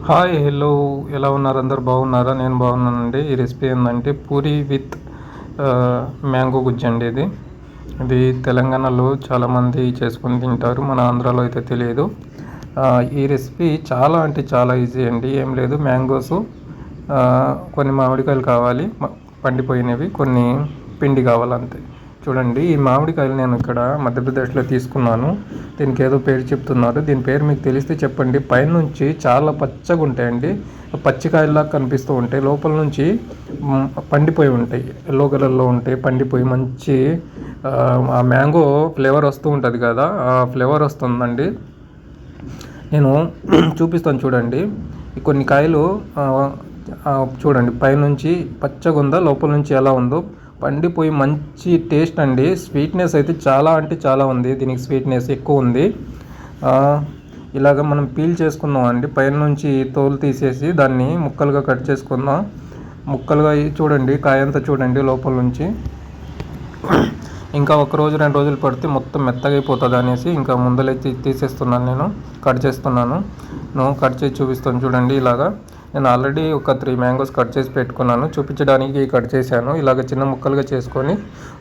Hi hello, ఎలా ఉన్నారు? అందరు బాగున్నారా? నేను బాగున్నానండి. ఈ రెసిపీ ఏంటంటే పూరి విత్ మ్యాంగో గుజ్జు అండి. ఇది తెలంగాణలో చాలామంది చేసుకొని తింటారు, మన ఆంధ్రాలో అయితే తెలియదు. ఈ రెసిపీ చాలా అంటే చాలా ఈజీ అండి. ఏం లేదు, మ్యాంగోస్ కొన్ని మామిడికాయలు కావాలి, పండిపోయినవి, కొన్ని పిండి కావాలంతే. చూడండి, ఈ మామిడికాయలు నేను ఇక్కడ మధ్యప్రదేశ్లో తీసుకున్నాను. దీనికి ఏదో పేరు చెప్తున్నారు, దీని పేరు మీకు తెలిస్తే చెప్పండి. పైనుంచి చాలా పచ్చగా ఉంటాయండి, పచ్చికాయల్లా కనిపిస్తూ ఉంటాయి. లోపల నుంచి పండిపోయి ఉంటాయి, ఎల్లో కలర్లో ఉంటాయి, పండిపోయి మంచి ఆ మ్యాంగో ఫ్లేవర్ వస్తూ ఉంటుంది కదా, ఆ ఫ్లేవర్ వస్తుందండి. నేను చూపిస్తాను చూడండి. కొన్ని కాయలు చూడండి, పైనుంచి పచ్చగా ఉందా, లోపల నుంచి ఎలా ఉందో, పండిపోయి మంచి టేస్ట్ అండి. స్వీట్నెస్ అయితే చాలా అంటే చాలా ఉంది, దీనికి స్వీట్నెస్ ఎక్కువ ఉంది. ఇలాగ మనం పీల్ చేసుకుందాం అండి. పైన నుంచి తోలు తీసేసి దాన్ని ముక్కలుగా కట్ చేసుకుందాం. ముక్కలుగా చూడండి, కాయంతా చూడండి లోపల నుంచి. ఇంకా ఒక రోజు 2 రోజులు పడితే మొత్తం మెత్తగా అయిపోతుంది అనేసి ఇంకా ముందలే తీసేస్తున్నాను, నేను కట్ చేస్తున్నాను. కట్ చేసి చూపిస్తాను చూడండి. ఇలాగా నేను ఆల్రెడీ ఒక 3 మ్యాంగోస్ కట్ చేసి పెట్టుకున్నాను, చూపించడానికి కట్ చేశాను. ఇలాగ చిన్న ముక్కలుగా చేసుకొని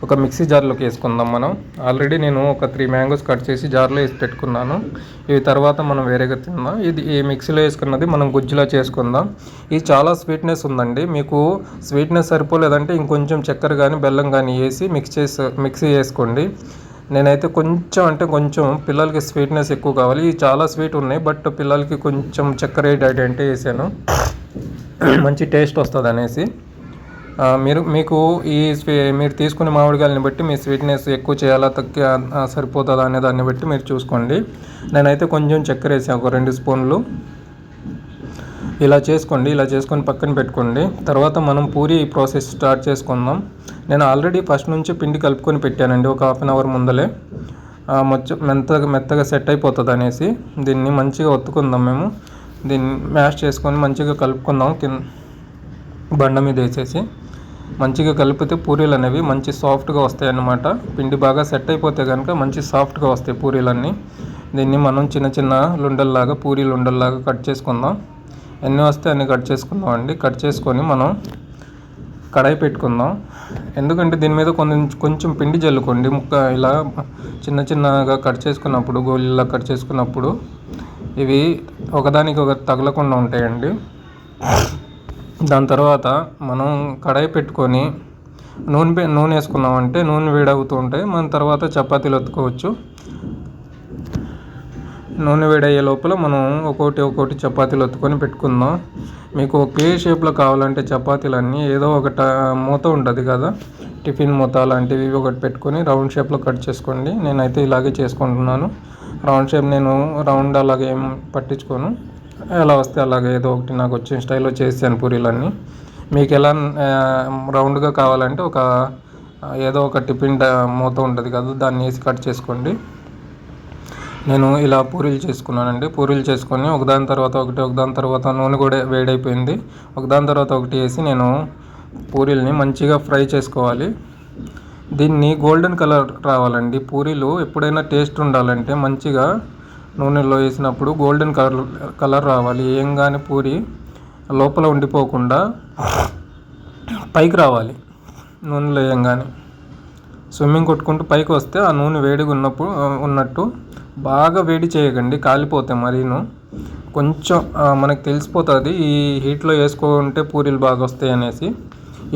ఒక మిక్సీ జార్లోకి వేసుకుందాం మనం. ఆల్రెడీ నేను ఒక 3 మ్యాంగోస్ కట్ చేసి జార్లో వేసి పెట్టుకున్నాను. ఇవి తర్వాత మనం వేరేగా తిందాం. ఇది ఈ మిక్సీలో వేసుకున్నది మనం గుజ్జులా చేసుకుందాం. ఇది చాలా స్వీట్నెస్ ఉందండి. మీకు స్వీట్నెస్ సరిపోలేదంటే ఇంకొంచెం చక్కెర కానీ బెల్లం కానీ వేసి మిక్సీ వేసుకోండి. నేనైతే కొంచెం పిల్లలకి స్వీట్నెస్ ఎక్కువ కావాలి. ఇవి చాలా స్వీట్ ఉన్నాయి, బట్ పిల్లలకి కొంచెం చక్కెర అంటే వేసాను, మంచి టేస్ట్ వస్తుంది అనేసి. మీరు తీసుకునే మామిడికాయలని బట్టి మీ స్వీట్నెస్ ఎక్కువ చేయాలా సరిపోతుందా అనే దాన్ని బట్టి మీరు చూసుకోండి. నేనైతే కొంచెం చక్కెర వేసాను, ఒక 2 స్పూన్లు. ఇలా చేసుకోండి. ఇలా చేసుకొని పక్కన పెట్టుకోండి. తర్వాత మనం పూరి ప్రాసెస్ స్టార్ట్ చేసుకుందాం. నేను ఆల్రెడీ ఫస్ట్ నుంచి పిండి కలుపుకొని పెట్టానండి, ఒక 1/2 అవర్ ముందలే. మెత్తగా సెట్ అయిపోతుంది అనేసి దీన్ని మంచిగా ఒత్తుకుందాం. మేము దీన్ని మ్యాష్ చేసుకొని మంచిగా కలుపుకుందాం. బండ మీద వేసేసి మంచిగా కలిపితే పూరీలు అనేవి మంచి సాఫ్ట్గా వస్తాయి అన్నమాట. పిండి బాగా సెట్ అయిపోతే కనుక మంచి సాఫ్ట్గా వస్తాయి పూరీలన్నీ. దీన్ని మనం చిన్న చిన్న లుండల్లాగా, పూరీ లుండల్లాగా కట్ చేసుకుందాం. ఎన్ని వస్తే అన్ని కట్ చేసుకుందాం అండి. కట్ చేసుకొని మనం కడాయి పెట్టుకుందాం. ఎందుకంటే దీని మీద కొంచెం పిండి జల్లుకోండి. ఇలా చిన్నగా కట్ చేసుకున్నప్పుడు, గోళీలా కట్ చేసుకున్నప్పుడు ఇవి ఒకదానికి ఒకటి తగలకుండా ఉంటాయండి. దాని తర్వాత మనం కడాయి పెట్టుకొని నూనె వేసుకున్నామంటే నూనె వేడవుతూ ఉంటాయి. మన తర్వాత చపాతీలు ఒత్తుకోవచ్చు. నూనె వేడయ్యే లోపల మనం ఒక్కొక్కటి చపాతీలు ఒత్తుకొని పెట్టుకుందాం. మీకు ఒకే షేప్లో కావాలంటే చపాతీలన్నీ ఏదో ఒకటి మూత ఉంటుంది కదా, టిఫిన్ మూత లాంటివి ఒకటి పెట్టుకొని రౌండ్ షేప్లో కట్ చేసుకోండి. నేనైతే ఇలాగే చేసుకుంటున్నాను. రౌండ్ షేప్ నేను రౌండ్ అలాగే ఏం పట్టించుకోను, ఎలా వస్తే అలాగే ఏదో ఒకటి నాకు వచ్చిన స్టైల్లో చేసాను పూరీలన్నీ. మీకు ఎలా రౌండ్గా కావాలంటే ఏదో ఒక టిఫిన్ మూత ఉంటుంది కదా, దాన్ని వేసి కట్ చేసుకోండి. నేను ఇలా పూరీలు చేసుకున్నానండి. పూరీలు చేసుకొని ఒకదాని తర్వాత నూనె కూడా వేడైపోయింది. ఒకదాని తర్వాత ఒకటి వేసి నేను పూరీల్ని మంచిగా ఫ్రై చేసుకోవాలి. దీన్ని గోల్డెన్ కలర్ రావాలండి. పూరీలు ఎప్పుడైనా టేస్ట్ ఉండాలంటే మంచిగా నూనెలో వేసినప్పుడు గోల్డెన్ కలర్ రావాలి. ఏం కానీ పూరి లోపల ఉండిపోకుండా పైకి రావాలి. నూనెలో వేయంగానే స్విమ్మింగ్ కొట్టుకుంటూ పైకి వస్తే ఆ నూనె వేడిగా ఉన్నట్టు. బాగా వేడి చేయకండి, కాలిపోతాయి మరీను. కొంచెం మనకు తెలిసిపోతుంది ఈ హీట్లో వేసుకుంటే పూరీలు బాగా వస్తాయి అనేసి.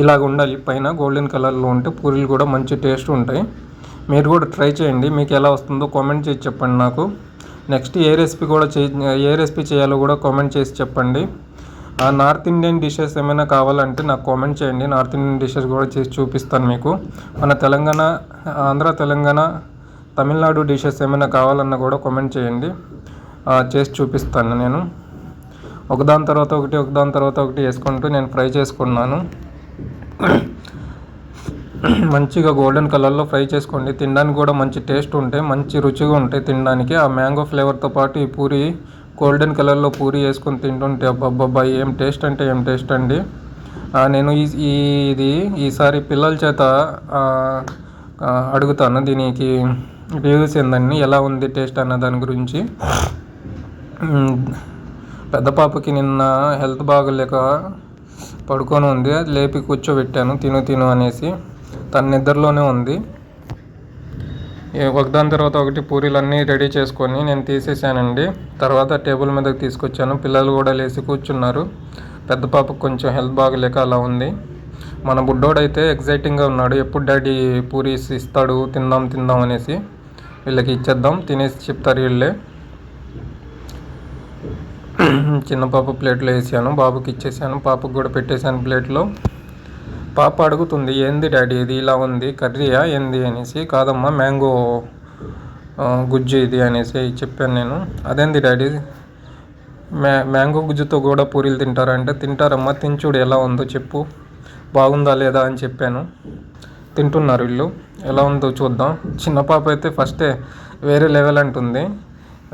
ఇలాగ ఉండాలి, పైన గోల్డెన్ కలర్లో ఉంటే పూరీలు కూడా మంచి టేస్ట్ ఉంటాయి. మీరు కూడా ట్రై చేయండి, మీకు ఎలా వస్తుందో కామెంట్ చేసి చెప్పండి నాకు. నెక్స్ట్ ఏ రెసిపీ చేయాలో కూడా కామెంట్ చేసి చెప్పండి. నార్త్ ఇండియన్ డిషెస్ ఏమైనా కావాలంటే నాకు కామెంట్ చేయండి. నార్త్ ఇండియన్ డిషెస్ కూడా చేసి చూపిస్తాను మీకు. మన ఆంధ్ర తెలంగాణ తమిళనాడు డిషెస్ ఏమైనా కావాలన్నా కూడా కామెంట్ చేయండి, చేసి చూపిస్తాను నేను. ఒకదాని తర్వాత ఒకటి వేసుకుంటూ నేను ఫ్రై చేసుకున్నాను. మంచిగా గోల్డెన్ కలర్లో ఫ్రై చేసుకోండి. తినడానికి కూడా మంచి టేస్ట్ ఉంటాయి, మంచి రుచిగా ఉంటాయి తినడానికి. ఆ మ్యాంగో ఫ్లేవర్తో పాటు ఈ పూరి గోల్డెన్ కలర్లో పూరి వేసుకొని తింటుంటే అబ్బబ్బబ్బా ఏం టేస్ట్ అంటే ఏం టేస్ట్ అండి. నేను ఈసారి పిల్లల చేత అడుగుతాను దీనికి రివ్యూస్ ఏందని, ఎలా ఉంది టేస్ట్ అన్న దాని గురించి. పెద్ద పాపకి నిన్న హెల్త్ బాగోలేక పడుకొని ఉంది, అది లేపి కూర్చోబెట్టాను తిను అనేసి. తన నిద్రలోనే ఉంది. ఒకదాని తర్వాత ఒకటి పూరీలన్నీ రెడీ చేసుకొని నేను తీసేసానండి. తర్వాత టేబుల్ మీదకి తీసుకొచ్చాను. పిల్లలు కూడా లేచి కూర్చున్నారు. పెద్ద పాపకు కొంచెం హెల్త్ బాగలేక అలా ఉంది. మన బుడ్డోడైతే ఎగ్జైటింగ్గా ఉన్నాడు, ఎప్పుడు డాడీ పూరీస్ ఇస్తాడు, తిందాం అనేసి. వీళ్ళకి ఇచ్చేద్దాం, తినేసి చెప్తారు వీళ్ళే. చిన్న పాప ప్లేట్లో వేసాను, బాబుకి ఇచ్చేసాను, పాపకు కూడా పెట్టేశాను ప్లేట్లో. పాప అడుగుతుంది, ఏంది డాడీ ఇది ఇలా ఉంది, కర్రీయా ఏంది అనేసి. కాదమ్మా మ్యాంగో గుజ్జు ఇది అనేసి చెప్పాను నేను. అదేంది డాడీ మ్యాంగో గుజ్జుతో కూడా పూరీలు తింటారంటే, తింటారమ్మా తినచూడు ఎలా ఉందో చెప్పు, బాగుందా లేదా అని చెప్పాను. తింటున్నారు వీళ్ళు, ఎలా ఉందో చూద్దాం. చిన్న పాప అయితే ఫస్టే వేరే లెవెల్ అంటుంది,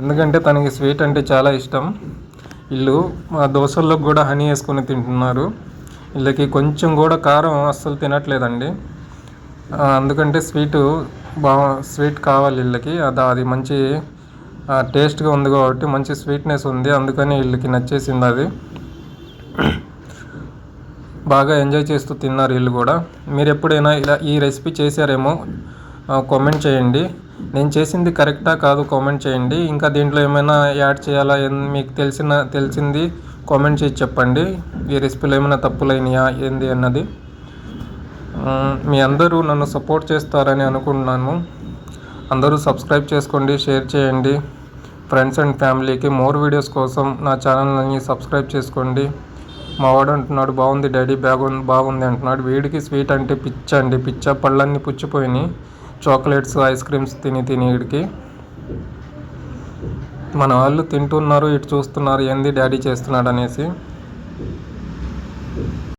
ఎందుకంటే తనకి స్వీట్ అంటే చాలా ఇష్టం. వీళ్ళు మా దోశల్లో కూడా హనీ వేసుకొని తింటున్నారు. వీళ్ళకి కొంచెం కూడా కారం అస్సలు తినట్లేదండి, ఎందుకంటే స్వీట్ కావాలి వీళ్ళకి. అది మంచి టేస్ట్గా ఉంది కాబట్టి, మంచి స్వీట్నెస్ ఉంది, అందుకని వీళ్ళకి నచ్చేసింది. అది బాగా ఎంజాయ్ చేస్తూ తిన్నారు వీళ్ళు కూడా. మీరు ఎప్పుడైనా ఇలా ఈ రెసిపీ చేశారేమో కామెంట్ చేయండి. నేను చేసింది కరెక్టా కాదు కామెంట్ చేయండి. ఇంకా దీంట్లో ఏమైనా యాడ్ చేయాలా మీకు తెలిసింది కామెంట్ చేసి చెప్పండి. ఈ రెసిపీలో ఏమైనా తప్పులైనయా ఏంది అన్నది. మీ అందరూ నన్ను సపోర్ట్ చేస్తారని అనుకుంటున్నాను. అందరూ సబ్స్క్రైబ్ చేసుకోండి, షేర్ చేయండి ఫ్రెండ్స్ అండ్ ఫ్యామిలీకి. మోర్ వీడియోస్ కోసం నా ఛానల్ని సబ్స్క్రైబ్ చేసుకోండి. మా వాడు అంటున్నాడు, బాగుంది డాడీ బాగుంది అంటున్నాడు. వీడికి స్వీట్ అంటే పిచ్చ, పళ్ళన్నీ పుచ్చిపోయినాయి చాక్లెట్స్ ఐస్ క్రీమ్స్ తిని వీడికి. మన వాళ్ళు తింటున్నారు, ఇటు చూస్తున్నారు ఏంది డాడీ చేస్తున్నాడు అనేసి.